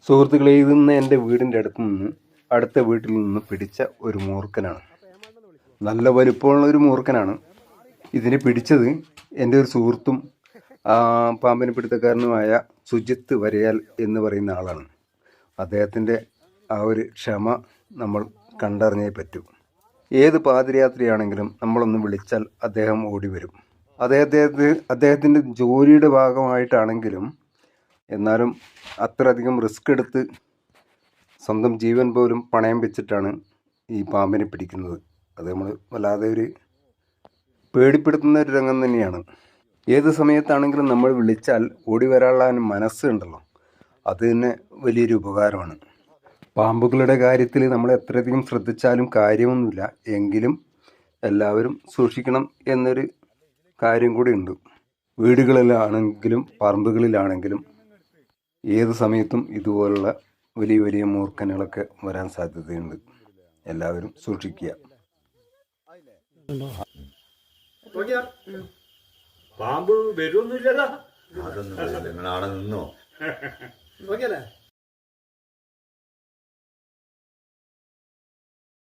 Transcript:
സുഹൃത്തുക്കളെ, ഇതിന്ന് എൻ്റെ വീടിൻ്റെ അടുത്ത വീട്ടിൽ നിന്ന് പിടിച്ച ഒരു മൂർഖനാണ്. നല്ല വലിപ്പമുള്ള ഒരു മൂർഖനാണ്. ഇതിനെ പിടിച്ചത് എൻ്റെ ഒരു സുഹൃത്തും പാമ്പിനെ പിടുത്തക്കാരനുമായ സുജിത്ത് വരയാൽ എന്ന് പറയുന്ന ആളാണ്. അദ്ദേഹത്തിൻ്റെ ആ ഒരു ക്ഷമ നമ്മൾ കണ്ടറിഞ്ഞേ പറ്റൂ. ഏത് പാതിരാത്രിയാണെങ്കിലും നമ്മളൊന്ന് വിളിച്ചാൽ അദ്ദേഹം ഓടി വരും. അദ്ദേഹത്തിൻ്റെ ജോലിയുടെ ഭാഗമായിട്ടാണെങ്കിലും എന്നാലും അത്രയധികം റിസ്ക് എടുത്ത് സ്വന്തം ജീവൻ പോലും പണയം വെച്ചിട്ടാണ് ഈ പാമ്പിനെ പിടിക്കുന്നത്. അത് നമ്മൾ വല്ലാതെ ഒരു പേടിപ്പെടുത്തുന്ന ഒരു രംഗം തന്നെയാണ്. ഏത് സമയത്താണെങ്കിലും നമ്മൾ വിളിച്ചാൽ ഓടി വരാനുള്ള മനസ്സുണ്ടല്ലോ, അത് തന്നെ വലിയൊരു ഉപകാരമാണ്. പാമ്പുകളുടെ കാര്യത്തിൽ നമ്മൾ എത്രയധികം ശ്രദ്ധിച്ചാലും കാര്യമൊന്നുമില്ല, എങ്കിലും എല്ലാവരും സൂക്ഷിക്കണം എന്നൊരു കാര്യം കൂടി ഉണ്ട്. വീടുകളിലാണെങ്കിലും പറമ്പുകളിലാണെങ്കിലും ഏത് സമയത്തും ഇതുപോലുള്ള വലിയ വലിയ മൂർഖനുകളൊക്കെ വരാൻ സാധ്യതയുണ്ട്. എല്ലാവരും സൂക്ഷിക്കുക. പാമ്പ് വരുമൊന്നുമില്ലല്ലോ. അതൊന്നും നിന്നോ.